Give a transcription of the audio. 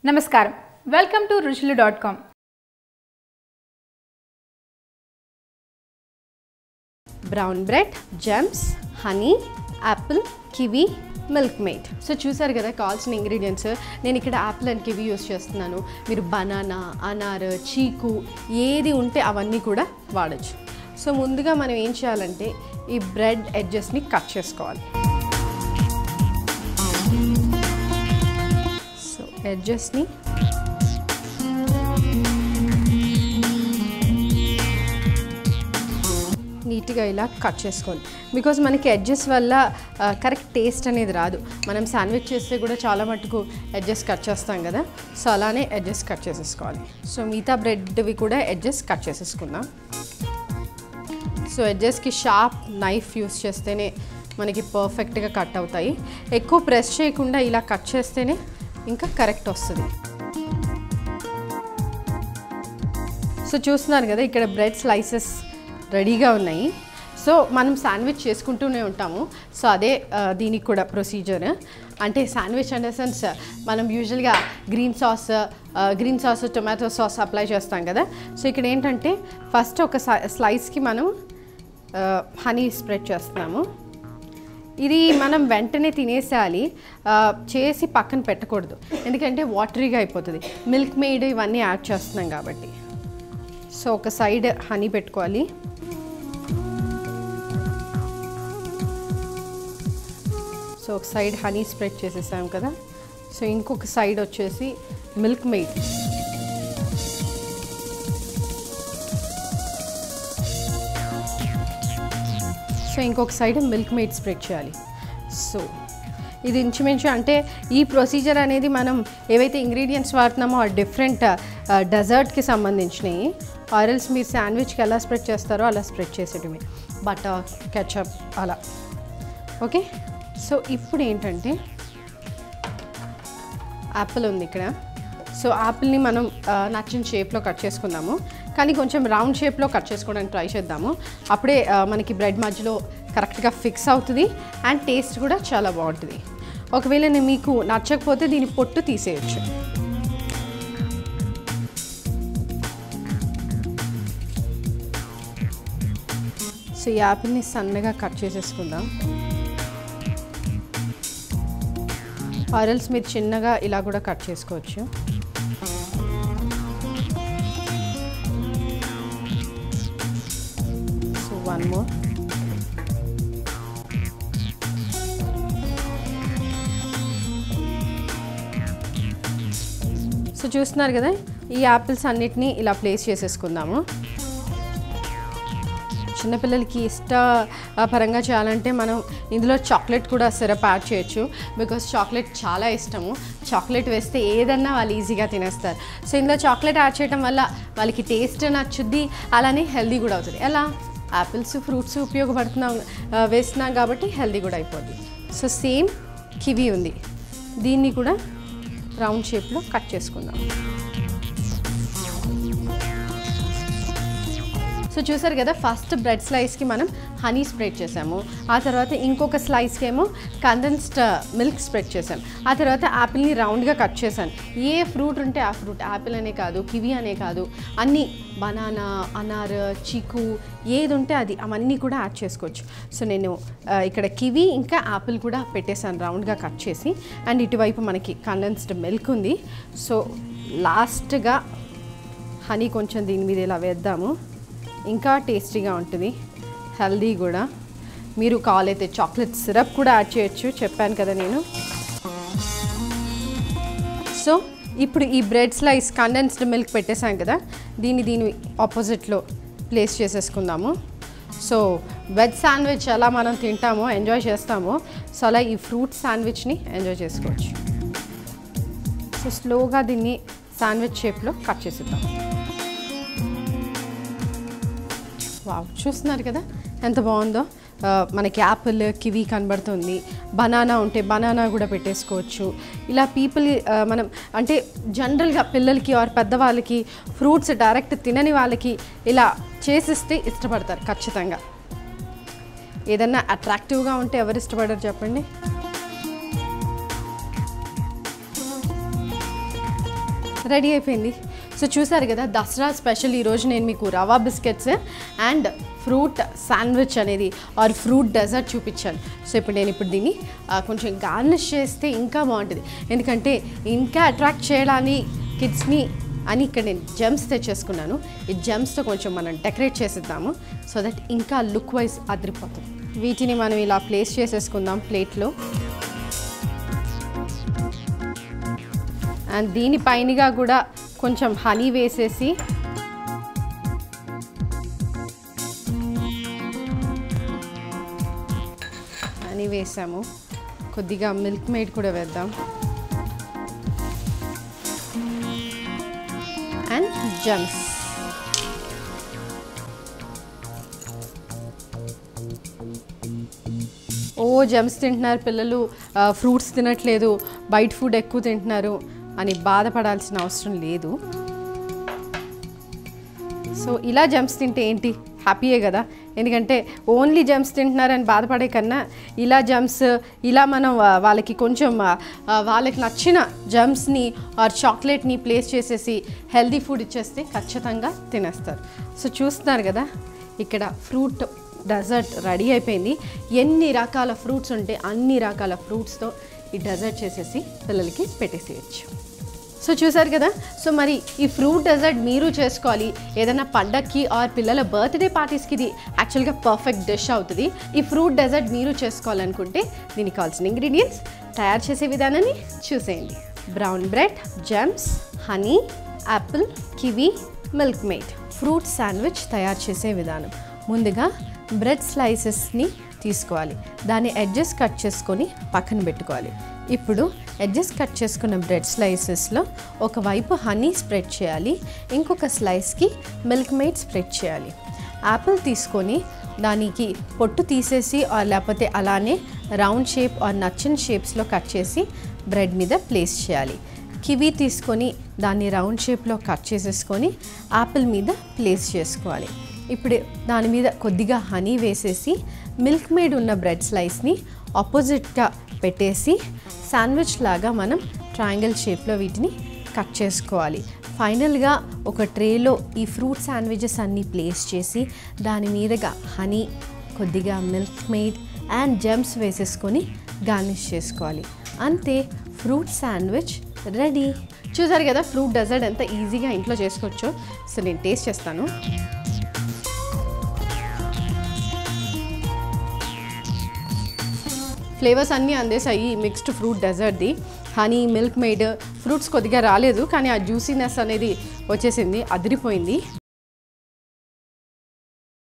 నమస్కారం welcome to ruchilu.com brown bread Gems honey apple kiwi Milkmaid so చూసారు కదా కావాల్సిన ఇంగ్రీడియంట్స్ నేను ఇక్కడ యాపిల్ అండ్ కివీ యూస్ చేస్తున్నాను మీరు బనానా అనార్ చీకు ఏది ఉంటే అవన్నీ కూడా వాడచ్చు సో ముందుగా మనం ఏం చేయాలంటే ఈ బ్రెడ్ ఎడ్జెస్ని కట్ చేసుకోవాలి సో ఎడ్జెస్ని నీట్గా ఇలా కట్ చేసుకోవాలి బికాజ్ మనకి ఎడ్జెస్ వల్ల కరెక్ట్ టేస్ట్ అనేది రాదు మనం శాండ్విచ్ చేస్తే కూడా చాలా మటుకు ఎడ్జెస్ కట్ చేస్తాం కదా సో అలానే ఎడ్జెస్ కట్ చేసేసుకోవాలి సో మిగతా బ్రెడ్వి కూడా ఎడ్జెస్ కట్ చేసేసుకుందాం సో ఎడ్జెస్కి షార్ప్ నైఫ్ యూస్ చేస్తేనే మనకి పర్ఫెక్ట్గా కట్ అవుతాయి ఎక్కువ ప్రెస్ చేయకుండా ఇలా కట్ చేస్తేనే ఇంకా కరెక్ట్ వస్తుంది సో చూస్తున్నారు కదా ఇక్కడ బ్రెడ్ స్లైసెస్ రెడీగా ఉన్నాయి సో మనం శాండ్విచ్ చేసుకుంటూనే ఉంటాము సో అదే దీనికి కూడా ప్రొసీజర్ అంటే శాండ్విచ్ అనే సెన్స్ మనం యూజువల్గా green sauce tomato sauce apply చేస్తాం కదా సో ఇక్కడ ఏంటంటే ఫస్ట్ ఒక స్లైస్కి మనం హనీ స్ప్రెడ్ చేస్తున్నాము ఇది మనం వెంటనే తినేసేయాలి చేసి పక్కన పెట్టకూడదు ఎందుకంటే వాటరీగా అయిపోతుంది మిల్క్ మేడ్ ఇవన్నీ యాడ్ చేస్తున్నాం కాబట్టి సో ఒక సైడ్ హనీ పెట్టుకోవాలి సో ఒక సైడ్ హనీ స్ప్రెడ్ చేసేసాం కదా సో ఇంకొక సైడ్ వచ్చేసి మిల్క్ మేడ్ సో ఇంకొక సైడ్ మిల్క్ మేడ్ స్ప్రెడ్ చేయాలి సో ఇది ఇంచుమించు అంటే ఈ ప్రొసీజర్ అనేది మనం ఏవైతే ఇంగ్రీడియంట్స్ వాడుతున్నామో ఆ డిఫరెంట్ డెజర్ట్కి సంబంధించినవి ఆరెల్స్ మీరు శాండ్విచ్కి ఎలా స్ప్రెడ్ చేస్తారో అలా స్ప్రెడ్ చేసేటివి బటర్ కెచప్ అలా ఓకే సో ఇప్పుడు ఏంటంటే యాపిల్ ఉంది ఇక్కడ సో యాపిల్ని మనం నచ్చిన షేప్లో కట్ చేసుకుందాము కానీ కొంచెం రౌండ్ షేప్లో కట్ చేసుకోవడానికి ట్రై చేద్దాము అప్పుడే మనకి బ్రెడ్ మధ్యలో కరెక్ట్గా ఫిక్స్ అవుతుంది అండ్ టేస్ట్ కూడా చాలా బాగుంటుంది ఒకవేళ మీకు నచ్చకపోతే దీని పొట్టు తీసేయచ్చు సో ఈ యాపిల్ని సన్నగా కట్ చేసేసుకుందాం ఆరెల్స్ మీరు చిన్నగా ఇలా కూడా కట్ చేసుకోవచ్చు సో వన్ మోర్ సో చూస్తున్నారు కదా ఈ యాపిల్స్ అన్నిటినీ ఇలా ప్లేస్ చేసేసుకుందాము చిన్నపిల్లలకి ఇష్టపరంగా చేయాలంటే మనం ఇందులో చాక్లెట్ కూడా సిరప్ యాడ్ చేయొచ్చు బికాస్ చాక్లెట్ చాలా ఇష్టము చాక్లెట్ వేస్తే ఏదన్నా వాళ్ళు ఈజీగా తినేస్తారు సో ఇందులో చాక్లెట్ యాడ్ చేయడం వల్ల వాళ్ళకి టేస్ట్ నచ్చుద్ది అలానే హెల్దీ కూడా అవుతుంది ఎలా యాపిల్స్ ఫ్రూట్స్ వేస్తున్నాం కాబట్టి హెల్దీ కూడా అయిపోద్ది సో సేమ్ కివీ ఉంది దీన్ని కూడా రౌండ్ షేప్లో కట్ చేసుకుందాం సో చూసారు కదా ఫస్ట్ బ్రెడ్ స్లైస్కి మనం హనీ స్ప్రెడ్ చేసాము ఆ తర్వాత ఇంకొక స్లైస్కి ఏమో కండెన్స్డ్ మిల్క్ స్ప్రెడ్ చేసాం ఆ తర్వాత యాపిల్ని రౌండ్గా కట్ చేశాను ఏ ఫ్రూట్ ఉంటే ఆ ఫ్రూట్ యాపిల్ అనే కాదు కివీ అనే కాదు అన్నీ బనానా అనార్ చీకు ఏది ఉంటే అది అవన్నీ కూడా యాడ్ చేసుకోవచ్చు సో నేను ఇక్కడ కివీ ఇంకా యాపిల్ కూడా పెట్టేశాను రౌండ్గా కట్ చేసి అండ్ ఇటువైపు మనకి కండెన్స్డ్ మిల్క్ ఉంది సో లాస్ట్గా హనీ కొంచెం దీని మీద ఇలా వేద్దాము ఇంకా టేస్టీగా ఉంటుంది హెల్దీ కూడా మీరు కావాలైతే చాక్లెట్ సిరప్ కూడా యాడ్ చేయొచ్చు చెప్పాను కదా నేను సో ఇప్పుడు ఈ బ్రెడ్ స్లైస్ కండెన్స్డ్ మిల్క్ పెట్టేసాం కదా దీని ఆపోజిట్లో ప్లేస్ చేసేసుకుందాము సో వెజ్ శాండ్విచ్ ఎలా మనం తింటామో ఎంజాయ్ చేస్తామో సో అలా ఈ ఫ్రూట్ శాండ్విచ్ని ఎంజాయ్ చేసుకోవచ్చు సో స్లోగా దీన్ని శాండ్విచ్ షేప్లో కట్ చేసేద్దాం వావ్ చూస్తున్నారు కదా ఎంత బాగుందో మనకి యాపిల్ కివీ కనబడుతుంది బనానా ఉంటే బనానా కూడా పెట్టేసుకోవచ్చు ఇలా మనం అంటే జనరల్గా పిల్లలకి ఆర్ పెద్దవాళ్ళకి ఫ్రూట్స్ డైరెక్ట్ తినని వాళ్ళకి ఇలా చేసిస్తే ఇష్టపడతారు ఖచ్చితంగా ఏదన్నా అట్రాక్టివ్గా ఉంటే ఎవరు ఇష్టపడరు చెప్పండి రెడీ అయిపోయింది. సో చూసారు కదా, దసరా స్పెషల్ ఈరోజు నేను మీకు rava biscuits and fruit sandwich అనేది ఆర్ ఫ్రూట్ డెజర్ట్ చూపించాను. సో ఇప్పుడు నేను దీన్ని కొంచెం గార్నిష్ చేస్తే ఇంకా బాగుంటుంది, ఎందుకంటే ఇంకా అట్రాక్ట్ చేయడానికి కిడ్స్ని అని ఇక్కడ నేను జెమ్స్ తెచ్చేసుకున్నాను. ఈ జెమ్స్తో కొంచెం మనం డెకరేట్ చేసేద్దాము సో దట్ ఇంకా లుక్ వైజ్ అదిరిపోతుంది. వీటిని మనం ఇలా ప్లేస్ చేసేసుకుందాం ప్లేట్లో. అండ్ దీనిపైనగా కూడా కొంచెం హనీ వేసేసి హనీ వేసాము, కొద్దిగా మిల్క్ మేడ్ కూడా వేద్దాం అండ్ జెమ్స్. జెమ్స్ తింటున్నారు పిల్లలు, ఫ్రూట్స్ తినట్లేదు, బయట ఫుడ్ ఎక్కువ తింటున్నారు అని బాధపడాల్సిన అవసరం లేదు. సో ఇలా జెమ్స్ తింటే ఏంటి, హ్యాపీయే కదా. ఎందుకంటే ఓన్లీ జెమ్స్ తింటున్నారని బాధపడే కన్నా ఇలా జెమ్స్ ఇలా మనం వాళ్ళకి కొంచెం వాళ్ళకి నచ్చిన జెమ్స్ని ఆర్ చాక్లెట్ని ప్లేస్ చేసేసి హెల్దీ ఫుడ్ ఇచ్చేస్తే ఖచ్చితంగా తినేస్తారు. సో చూస్తున్నారు కదా, ఇక్కడ ఫ్రూట్ డెజర్ట్ రెడీ అయిపోయింది. ఎన్ని రకాల ఫ్రూట్స్ ఉంటే అన్ని రకాల ఫ్రూట్స్తో ఈ డెజర్ట్ చేసేసి పిల్లలకి పెట్టేసేయచ్చు. సో చూసారు కదా, సో మరి ఈ ఫ్రూట్ డెజర్ట్ మీరు చేసుకోవాలి. ఏదైనా పండగకి ఆర్ పిల్లల బర్త్డే పార్టీస్కి ఇది యాక్చువల్గా పర్ఫెక్ట్ డిష్ అవుతుంది. ఈ ఫ్రూట్ డెజర్ట్ మీరు చేసుకోవాలనుకుంటే దీనికి కావాల్సిన ఇంగ్రీడియంట్స్, తయారు చేసే విధానాన్ని చూసేయండి. Brown bread, Gems, honey, apple, kiwi, Milkmaid. Fruit sandwich తయారు చేసే విధానం: ముందుగా బ్రెడ్ స్లైసెస్ని తీసుకోవాలి, దాని ఎడ్జెస్ కట్ చేసుకొని పక్కన పెట్టుకోవాలి. ఇప్పుడు ఎడ్జెస్ కట్ చేసుకున్న బ్రెడ్ స్లైసెస్లో ఒకవైపు హనీ స్ప్రెడ్ చేయాలి, ఇంకొక స్లైస్కి మిల్క్ మేడ్ స్ప్రెడ్ చేయాలి. యాపిల్ తీసుకొని దానికి పొట్టు తీసేసి లేకపోతే అలానే రౌండ్ షేప్ ఆర్ నచ్చని షేప్స్లో కట్ చేసి బ్రెడ్ మీద ప్లేస్ చేయాలి. కివీ తీసుకొని దాన్ని రౌండ్ షేప్లో కట్ చేసేసుకొని యాపిల్ మీద ప్లేస్ చేసుకోవాలి. ఇప్పుడు దాని మీద కొద్దిగా హనీ వేసేసి మిల్క్ మేడ్ ఉన్న బ్రెడ్ స్లైస్ని ఆపోజిట్గా పెట్టేసి శాండ్విచ్ లాగా మనం ట్రయాంగిల్ షేప్లో వీటిని కట్ చేసుకోవాలి. ఫైనల్గా ఒక ట్రేలో ఈ ఫ్రూట్ శాండ్విచెస్ అన్నీ ప్లేస్ చేసి దాని మీదగా హనీ, కొద్దిగా మిల్క్ మేడ్ అండ్ జెమ్స్ వేసేసుకొని గార్నిష్ చేసుకోవాలి. అంతే, ఫ్రూట్ శాండ్విచ్ రెడీ. చూసారు కదా ఫ్రూట్ డెజర్ట్ ఎంత ఈజీగా ఇంట్లో చేసుకోవచ్చో. సో నేను టేస్ట్ చేస్తాను. ఫ్లేవర్స్ అన్నీ అందేసాయి మిక్స్డ్ ఫ్రూట్ డెజర్ట్ది. హనీ, మిల్క్ మేడ్, ఫ్రూట్స్ కొద్దిగా రాలేదు కానీ ఆ జ్యూసీనెస్ అనేది వచ్చేసింది, అదిరిపోయింది.